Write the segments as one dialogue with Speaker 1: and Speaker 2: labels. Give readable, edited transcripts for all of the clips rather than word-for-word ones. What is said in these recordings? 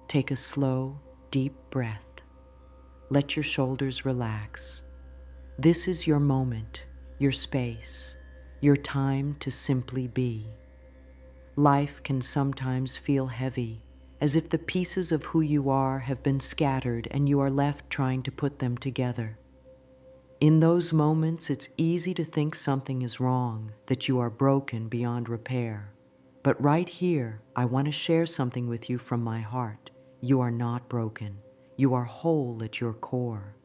Speaker 1: take a slow, deep breath. Let your shoulders relax. This is your moment, your space, your time to simply be. Life can sometimes feel heavy, as if the pieces of who you are have been scattered and you are left trying to put them together. In those moments, it's easy to think something is wrong, that you are broken beyond repair. But right here, I want to share something with you from my heart. You are not broken. You are whole at your core.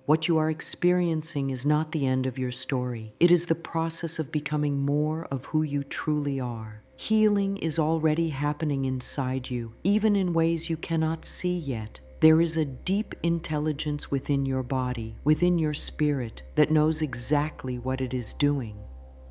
Speaker 1: What you are experiencing is not the end of your story. It is the process of becoming more of who you truly are. Healing is already happening inside you, even in ways you cannot see yet. There is a deep intelligence within your body, within your spirit, that knows exactly what it is doing.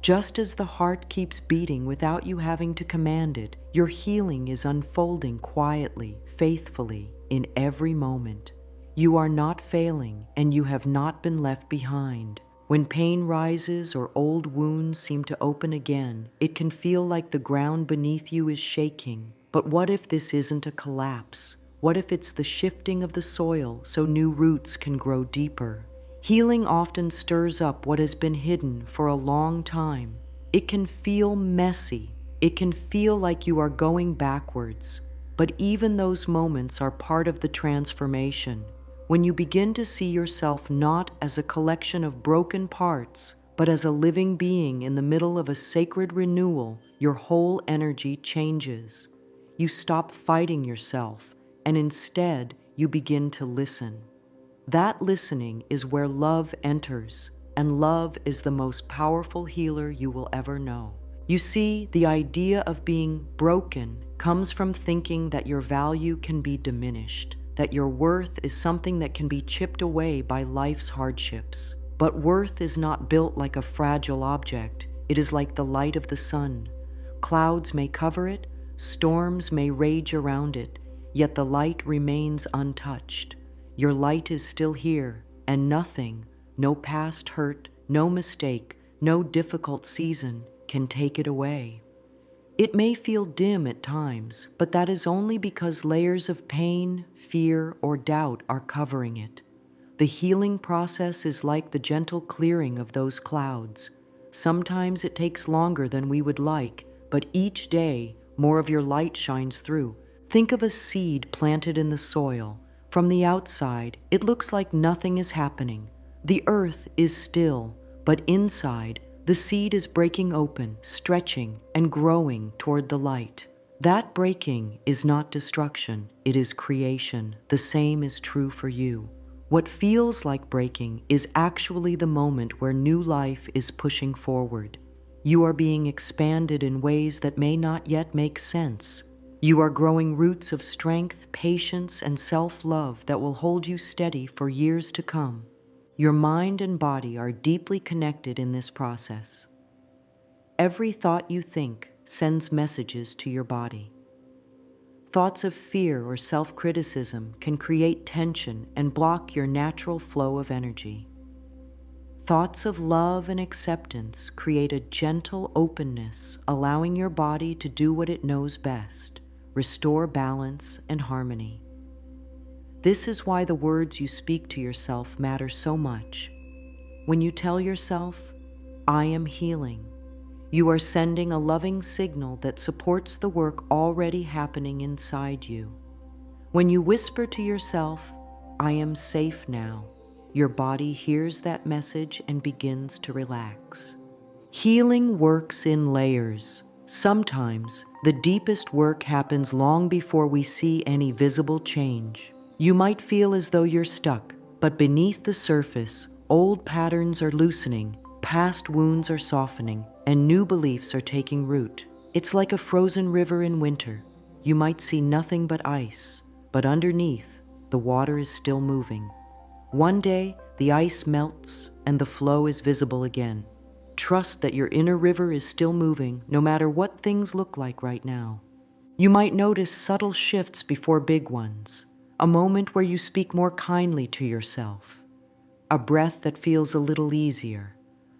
Speaker 1: Just as the heart keeps beating without you having to command it, your healing is unfolding quietly, faithfully, in every moment. You are not failing, and you have not been left behind. When pain rises or old wounds seem to open again, it can feel like the ground beneath you is shaking. But what if this isn't a collapse? What if it's the shifting of the soil so new roots can grow deeper? Healing often stirs up what has been hidden for a long time. It can feel messy. It can feel like you are going backwards. But even those moments are part of the transformation. When you begin to see yourself not as a collection of broken parts, but as a living being in the middle of a sacred renewal, your whole energy changes. You stop fighting yourself, and instead, you begin to listen. That listening is where love enters, and love is the most powerful healer you will ever know. You see, the idea of being broken comes from thinking that your value can be diminished, that your worth is something that can be chipped away by life's hardships. But worth is not built like a fragile object. It is like the light of the sun. Clouds may cover it, storms may rage around it, yet the light remains untouched. Your light is still here, and nothing, no past hurt, no mistake, no difficult season can take it away. It may feel dim at times, but that is only because layers of pain, fear, or doubt are covering it. The healing process is like the gentle clearing of those clouds. Sometimes it takes longer than we would like, but each day, more of your light shines through. Think of a seed planted in the soil. From the outside, it looks like nothing is happening. The earth is still, but inside, the seed is breaking open, stretching, and growing toward the light. That breaking is not destruction, it is creation. The same is true for you. What feels like breaking is actually the moment where new life is pushing forward. You are being expanded in ways that may not yet make sense. You are growing roots of strength, patience, and self-love that will hold you steady for years to come. Your mind and body are deeply connected in this process. Every thought you think sends messages to your body. Thoughts of fear or self-criticism can create tension and block your natural flow of energy. Thoughts of love and acceptance create a gentle openness, allowing your body to do what it knows best, restore balance and harmony. This is why the words you speak to yourself matter so much. When you tell yourself, "I am healing," you are sending a loving signal that supports the work already happening inside you. When you whisper to yourself, "I am safe now," your body hears that message and begins to relax. Healing works in layers. Sometimes, the deepest work happens long before we see any visible change. You might feel as though you're stuck, but beneath the surface, old patterns are loosening, past wounds are softening, and new beliefs are taking root. It's like a frozen river in winter. You might see nothing but ice, but underneath, the water is still moving. One day, the ice melts and the flow is visible again. Trust that your inner river is still moving, no matter what things look like right now. You might notice subtle shifts before big ones. A moment where you speak more kindly to yourself. A breath that feels a little easier.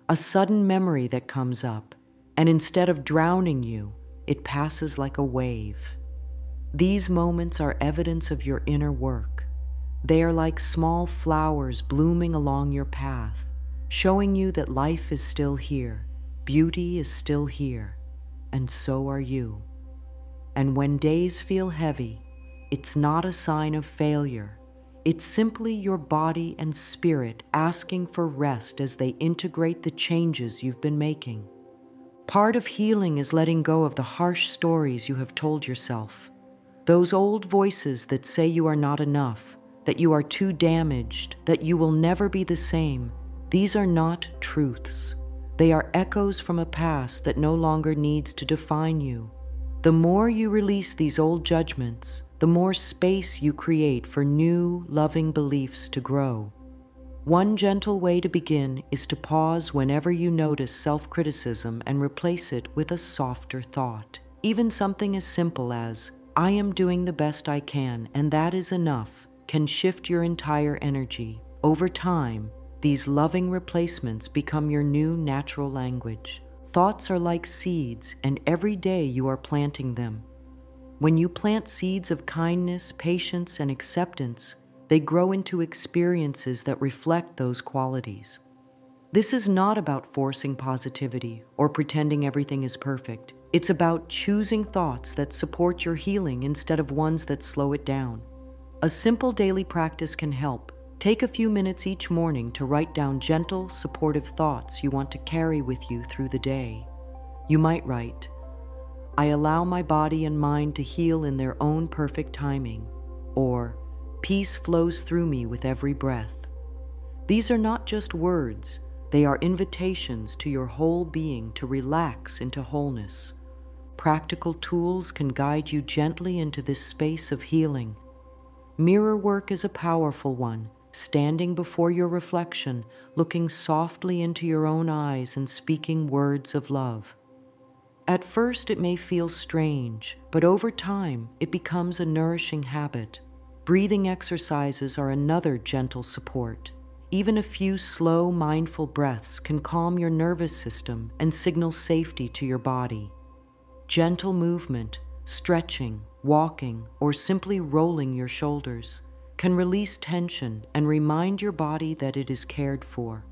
Speaker 1: A sudden memory that comes up, and instead of drowning you, it passes like a wave. These moments are evidence of your inner work. They are like small flowers blooming along your path, showing you that life is still here, beauty is still here, and so are you. And when days feel heavy, it's not a sign of failure. It's simply your body and spirit asking for rest as they integrate the changes you've been making. Part of healing is letting go of the harsh stories you have told yourself. Those old voices that say you are not enough, that you are too damaged, that you will never be the same. These are not truths. They are echoes from a past that no longer needs to define you. The more you release these old judgments, the more space you create for new, loving beliefs to grow. One gentle way to begin is to pause whenever you notice self-criticism and replace it with a softer thought. Even something as simple as, "I am doing the best I can, and that is enough," can shift your entire energy. Over time, these loving replacements become your new natural language. Thoughts are like seeds, and every day you are planting them. When you plant seeds of kindness, patience, and acceptance, they grow into experiences that reflect those qualities. This is not about forcing positivity or pretending everything is perfect. It's about choosing thoughts that support your healing instead of ones that slow it down. A simple daily practice can help. Take a few minutes each morning to write down gentle, supportive thoughts you want to carry with you through the day. You might write, "I allow my body and mind to heal in their own perfect timing," or "Peace flows through me with every breath." These are not just words, they are invitations to your whole being to relax into wholeness. Practical tools can guide you gently into this space of healing. Mirror work is a powerful one, standing before your reflection, looking softly into your own eyes and speaking words of love. At first, it may feel strange, but over time, it becomes a nourishing habit. Breathing exercises are another gentle support. Even a few slow, mindful breaths can calm your nervous system and signal safety to your body. Gentle movement, stretching, walking, or simply rolling your shoulders can release tension and remind your body that it is cared for.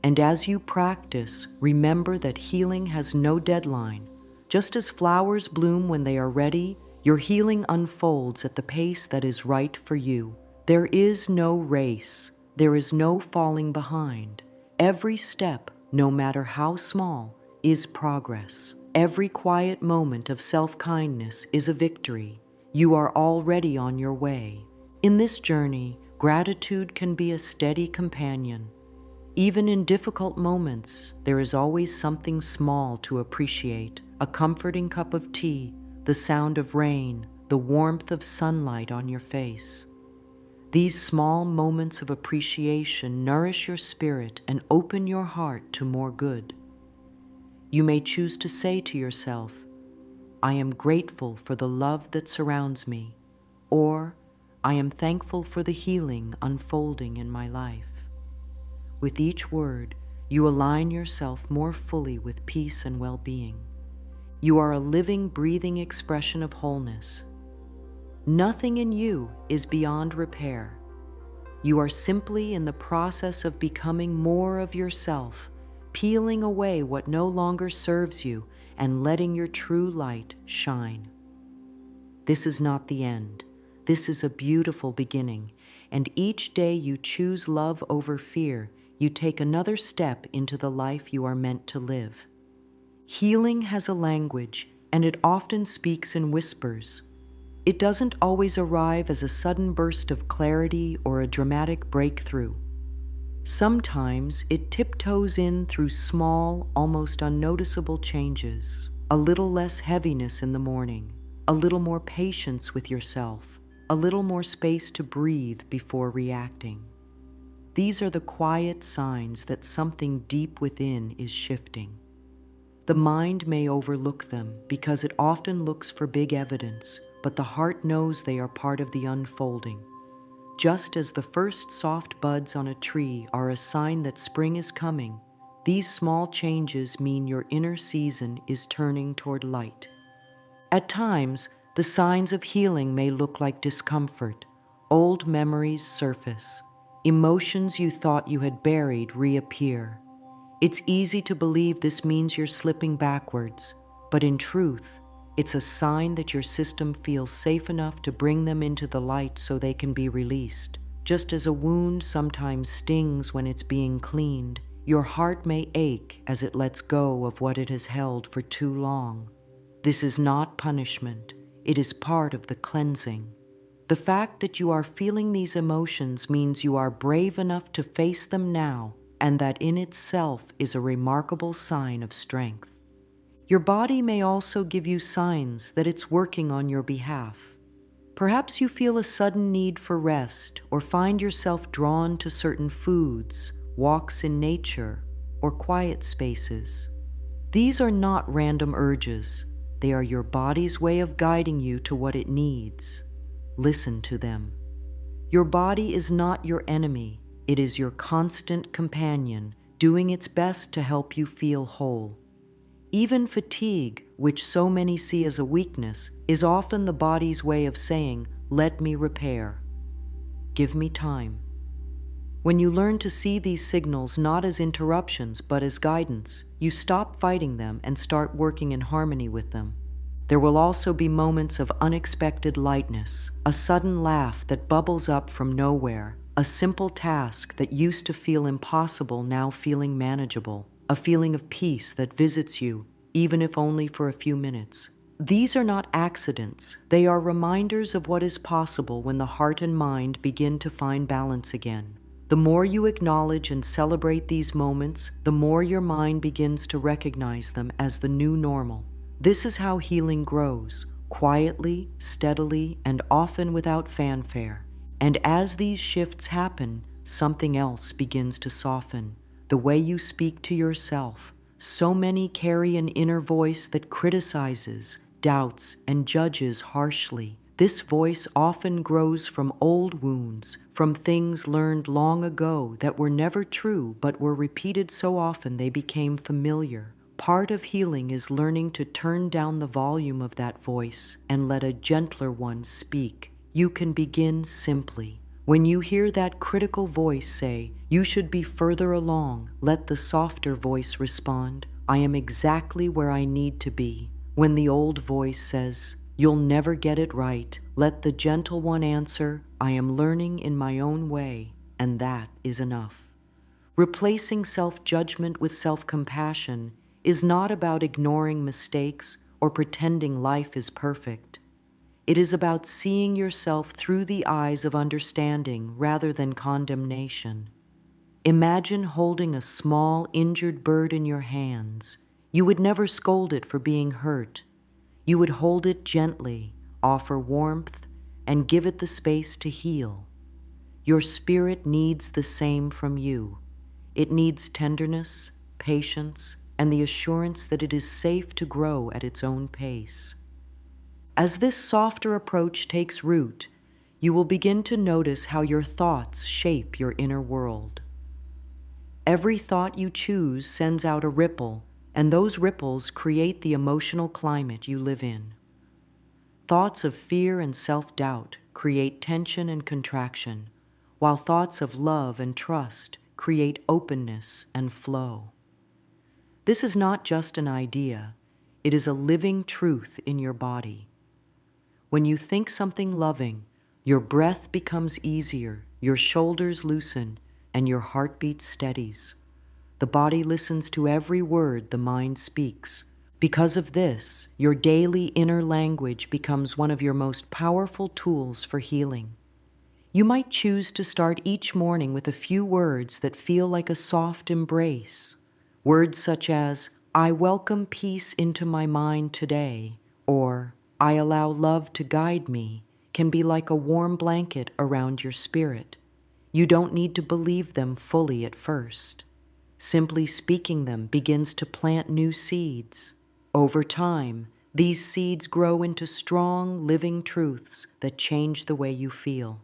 Speaker 1: And as you practice, remember that healing has no deadline. Just as flowers bloom when they are ready, your healing unfolds at the pace that is right for you. There is no race. There is no falling behind. Every step, no matter how small, is progress. Every quiet moment of self-kindness is a victory. You are already on your way. In this journey, gratitude can be a steady companion. Even in difficult moments, there is always something small to appreciate: a comforting cup of tea, the sound of rain, the warmth of sunlight on your face. These small moments of appreciation nourish your spirit and open your heart to more good. You may choose to say to yourself, "I am grateful for the love that surrounds me," or "I am thankful for the healing unfolding in my life." With each word, you align yourself more fully with peace and well-being. You are a living, breathing expression of wholeness. Nothing in you is beyond repair. You are simply in the process of becoming more of yourself, peeling away what no longer serves you and letting your true light shine. This is not the end. This is a beautiful beginning, and each day you choose love over fear, you take another step into the life you are meant to live. Healing has a language, and it often speaks in whispers. It doesn't always arrive as a sudden burst of clarity or a dramatic breakthrough. Sometimes it tiptoes in through small, almost unnoticeable changes. A little less heaviness in the morning, a little more patience with yourself, a little more space to breathe before reacting. These are the quiet signs that something deep within is shifting. The mind may overlook them because it often looks for big evidence, but the heart knows they are part of the unfolding. Just as the first soft buds on a tree are a sign that spring is coming, these small changes mean your inner season is turning toward light. At times, The signs of healing may look like discomfort, old memories surface, emotions you thought you had buried reappear. It's easy to believe this means you're slipping backwards, but in truth, it's a sign that your system feels safe enough to bring them into the light so they can be released. Just as a wound sometimes stings when it's being cleaned, your heart may ache as it lets go of what it has held for too long. This is not punishment. It is part of the cleansing. The fact that you are feeling these emotions means you are brave enough to face them now, and that in itself is a remarkable sign of strength. Your body may also give you signs that it's working on your behalf. Perhaps you feel a sudden need for rest or find yourself drawn to certain foods, walks in nature, or quiet spaces. These are not random urges. They are your body's way of guiding you to what it needs. Listen to them. Your body is not your enemy. It is your constant companion, doing its best to help you feel whole. Even fatigue, which so many see as a weakness, is often the body's way of saying, "Let me repair. Give me time." When you learn to see these signals not as interruptions but as guidance, you stop fighting them and start working in harmony with them. There will also be moments of unexpected lightness, a sudden laugh that bubbles up from nowhere, a simple task that used to feel impossible now feeling manageable, a feeling of peace that visits you, even if only for a few minutes. These are not accidents. They are reminders of what is possible when the heart and mind begin to find balance again. The more you acknowledge and celebrate these moments, the more your mind begins to recognize them as the new normal. This is how healing grows, quietly, steadily, and often without fanfare. And as these shifts happen, something else begins to soften. The way you speak to yourself. So many carry an inner voice that criticizes, doubts, and judges harshly. This voice often grows from old wounds, from things learned long ago that were never true but were repeated so often they became familiar. Part of healing is learning to turn down the volume of that voice and let a gentler one speak. You can begin simply. When you hear that critical voice say, "You should be further along," let the softer voice respond, "I am exactly where I need to be." When the old voice says, "You'll never get it right," let the gentle one answer, "I am learning in my own way," and that is enough. Replacing self-judgment with self-compassion is not about ignoring mistakes or pretending life is perfect. It is about seeing yourself through the eyes of understanding rather than condemnation. Imagine holding a small, injured bird in your hands. You would never scold it for being hurt. You would hold it gently, offer warmth, and give it the space to heal. Your spirit needs the same from you. It needs tenderness, patience, and the assurance that it is safe to grow at its own pace. As this softer approach takes root, you will begin to notice how your thoughts shape your inner world. Every thought you choose sends out a ripple, and those ripples create the emotional climate you live in. Thoughts of fear and self-doubt create tension and contraction, while thoughts of love and trust create openness and flow. This is not just an idea, it is a living truth in your body. When you think something loving, your breath becomes easier, your shoulders loosen, and your heartbeat steadies. The body listens to every word the mind speaks. Because of this, your daily inner language becomes one of your most powerful tools for healing. You might choose to start each morning with a few words that feel like a soft embrace. Words such as, "I welcome peace into my mind today," or "I allow love to guide me," can be like a warm blanket around your spirit. You don't need to believe them fully at first. Simply speaking them begins to plant new seeds. Over time, these seeds grow into strong, living truths that change the way you feel.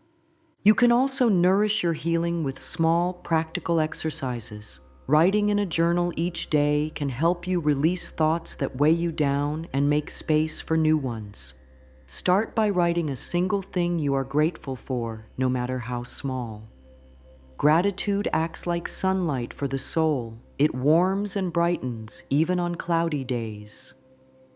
Speaker 1: You can also nourish your healing with small, practical exercises. Writing in a journal each day can help you release thoughts that weigh you down and make space for new ones. Start by writing a single thing you are grateful for, no matter how small. Gratitude acts like sunlight for the soul. It warms and brightens, even on cloudy days.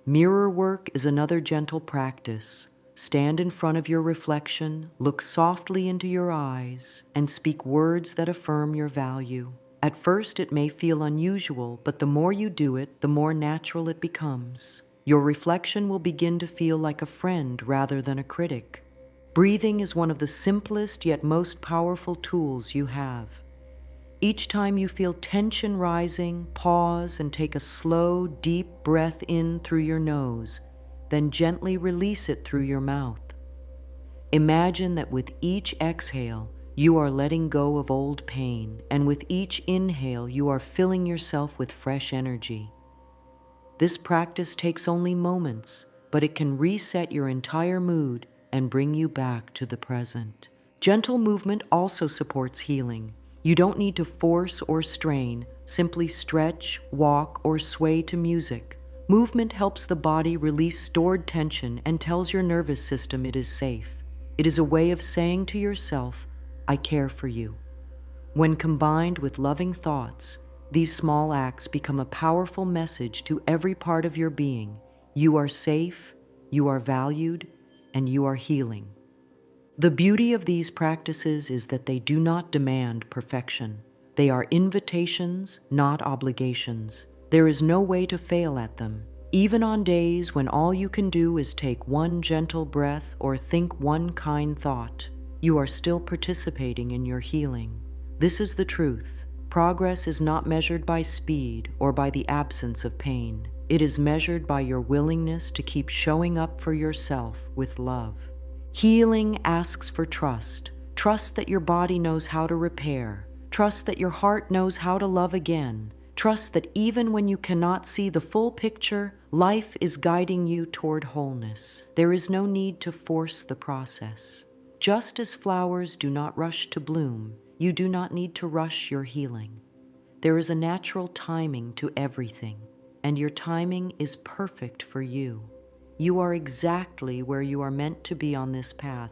Speaker 1: Mirror work is another gentle practice. Stand in front of your reflection, look softly into your eyes, and speak words that affirm your value. At first, it may feel unusual, but the more you do it, the more natural it becomes. Your reflection will begin to feel like a friend rather than a critic. Breathing is one of the simplest yet most powerful tools you have. Each time you feel tension rising, pause and take a slow, deep breath in through your nose, then gently release it through your mouth. Imagine that with each exhale, you are letting go of old pain, and with each inhale, you are filling yourself with fresh energy. This practice takes only moments, but it can reset your entire mood and bring you back to the present. Gentle movement also supports healing. You don't need to force or strain, simply stretch, walk, or sway to music. Movement helps the body release stored tension and tells your nervous system it is safe. It is a way of saying to yourself, I care for you. When combined with loving thoughts, these small acts become a powerful message to every part of your being. You are safe, you are valued, and you are healing. The beauty of these practices is that they do not demand perfection. They are invitations, not obligations. There is no way to fail at them. Even on days when all you can do is take one gentle breath or think one kind thought, you are still participating in your healing. This is the truth. Progress is not measured by speed or by the absence of pain. It is measured by your willingness to keep showing up for yourself with love. Healing asks for trust. Trust that your body knows how to repair. Trust that your heart knows how to love again. Trust that even when you cannot see the full picture, life is guiding you toward wholeness. There is no need to force the process. Just as flowers do not rush to bloom, you do not need to rush your healing. There is a natural timing to everything, and your timing is perfect for you. You are exactly where you are meant to be on this path.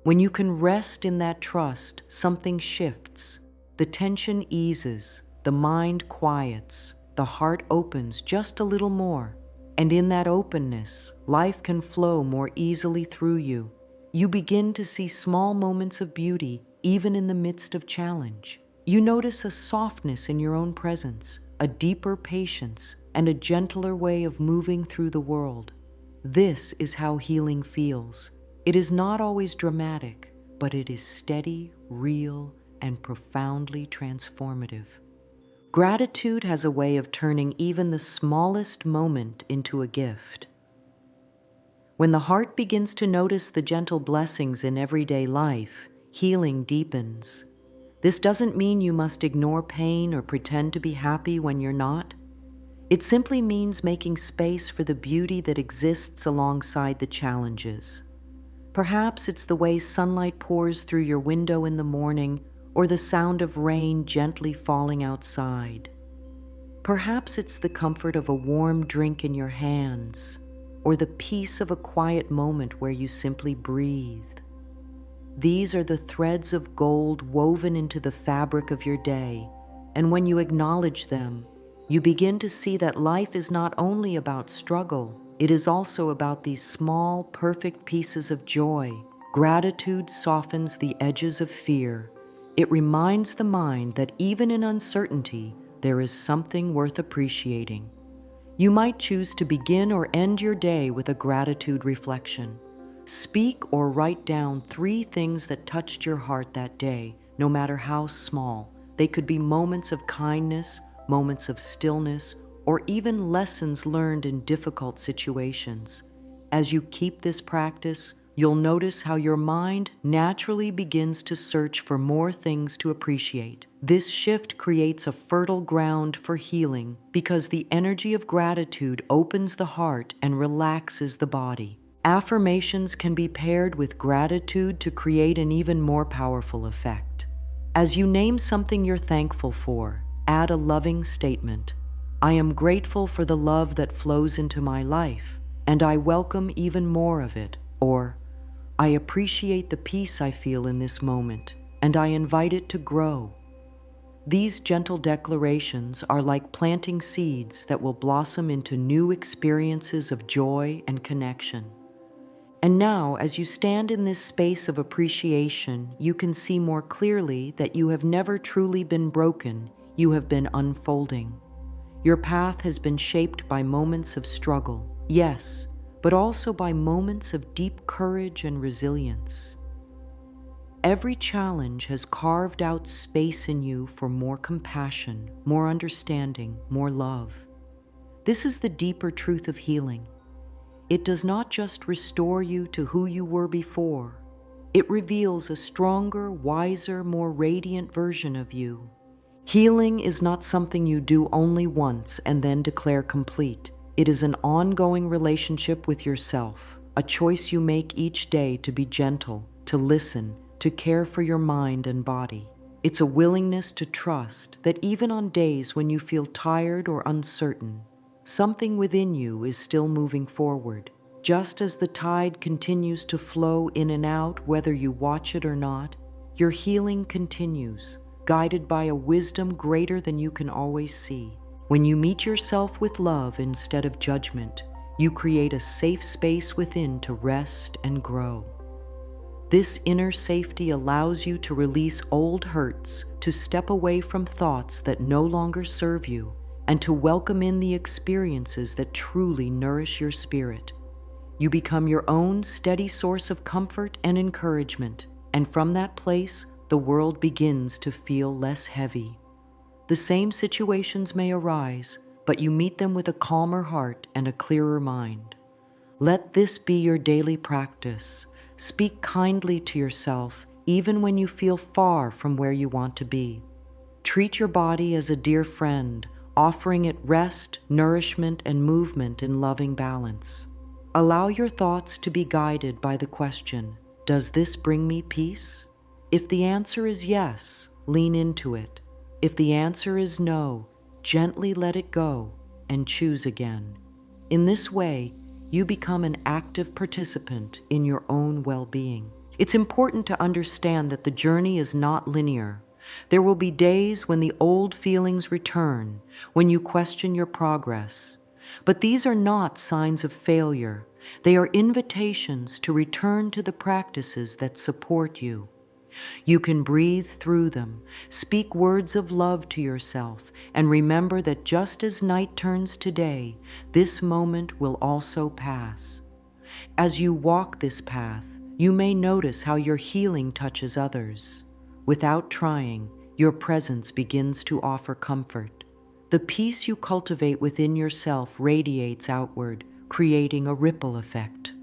Speaker 1: When you can rest in that trust, something shifts. The tension eases, the mind quiets, the heart opens just a little more. And in that openness, life can flow more easily through you. You begin to see small moments of beauty, even in the midst of challenge. You notice a softness in your own presence, a deeper patience, and a gentler way of moving through the world. This is how healing feels. It is not always dramatic, but it is steady, real, and profoundly transformative. Gratitude has a way of turning even the smallest moment into a gift. When the heart begins to notice the gentle blessings in everyday life, healing deepens. This doesn't mean you must ignore pain or pretend to be happy when you're not. It simply means making space for the beauty that exists alongside the challenges. Perhaps it's the way sunlight pours through your window in the morning, or the sound of rain gently falling outside. Perhaps it's the comfort of a warm drink in your hands, or the peace of a quiet moment where you simply breathe. These are the threads of gold woven into the fabric of your day, and when you acknowledge them, you begin to see that life is not only about struggle, it is also about these small, perfect pieces of joy. Gratitude softens the edges of fear. It reminds the mind that even in uncertainty, there is something worth appreciating. You might choose to begin or end your day with a gratitude reflection. Speak or write down 3 things that touched your heart that day, no matter how small. They could be moments of kindness, moments of stillness, or even lessons learned in difficult situations. As you keep this practice, you'll notice how your mind naturally begins to search for more things to appreciate. This shift creates a fertile ground for healing because the energy of gratitude opens the heart and relaxes the body. Affirmations can be paired with gratitude to create an even more powerful effect. As you name something you're thankful for, add a loving statement. I am grateful for the love that flows into my life, and I welcome even more of it. Or, I appreciate the peace I feel in this moment, and I invite it to grow. These gentle declarations are like planting seeds that will blossom into new experiences of joy and connection. And now, as you stand in this space of appreciation, you can see more clearly that you have never truly been broken, you have been unfolding. Your path has been shaped by moments of struggle, yes, but also by moments of deep courage and resilience. Every challenge has carved out space in you for more compassion, more understanding, more love. This is the deeper truth of healing. It does not just restore you to who you were before. It reveals a stronger, wiser, more radiant version of you. Healing is not something you do only once and then declare complete. It is an ongoing relationship with yourself, a choice you make each day to be gentle, to listen, to care for your mind and body. It's a willingness to trust that even on days when you feel tired or uncertain, something within you is still moving forward. Just as the tide continues to flow in and out, whether you watch it or not, your healing continues, guided by a wisdom greater than you can always see. When you meet yourself with love instead of judgment, you create a safe space within to rest and grow. This inner safety allows you to release old hurts, to step away from thoughts that no longer serve you, and to welcome in the experiences that truly nourish your spirit. You become your own steady source of comfort and encouragement, and from that place, the world begins to feel less heavy. The same situations may arise, but you meet them with a calmer heart and a clearer mind. Let this be your daily practice. Speak kindly to yourself, even when you feel far from where you want to be. Treat your body as a dear friend, offering it rest, nourishment, and movement in loving balance. Allow your thoughts to be guided by the question, does this bring me peace? If the answer is yes, lean into it. If the answer is no, gently let it go and choose again. In this way, you become an active participant in your own well-being. It's important to understand that the journey is not linear. There will be days when the old feelings return, when you question your progress. But these are not signs of failure. They are invitations to return to the practices that support you. You can breathe through them, speak words of love to yourself, and remember that just as night turns to day, this moment will also pass. As you walk this path, you may notice how your healing touches others. Without trying, your presence begins to offer comfort. The peace you cultivate within yourself radiates outward, creating a ripple effect.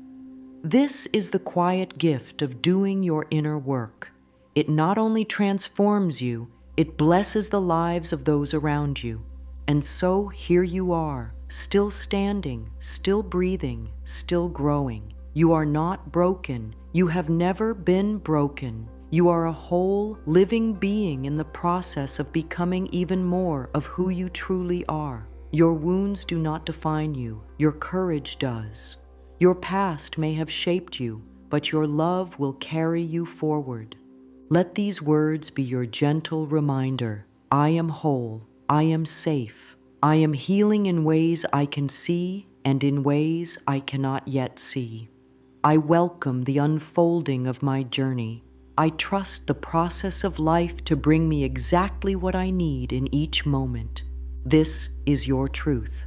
Speaker 1: This is the quiet gift of doing your inner work. It not only transforms you, it blesses the lives of those around you. And so here you are, still standing, still breathing, still growing. You are not broken. You have never been broken. You are a whole, living being in the process of becoming even more of who you truly are. Your wounds do not define you. Your courage does. Your past may have shaped you, but your love will carry you forward. Let these words be your gentle reminder. I am whole. I am safe. I am healing in ways I can see and in ways I cannot yet see. I welcome the unfolding of my journey. I trust the process of life to bring me exactly what I need in each moment. This is your truth.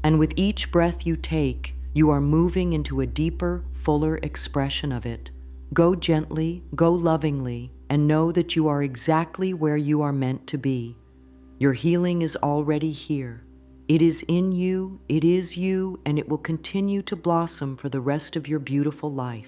Speaker 1: And with each breath you take, you are moving into a deeper, fuller expression of it. Go gently, go lovingly, and know that you are exactly where you are meant to be. Your healing is already here. It is in you, it is you, and it will continue to blossom for the rest of your beautiful life.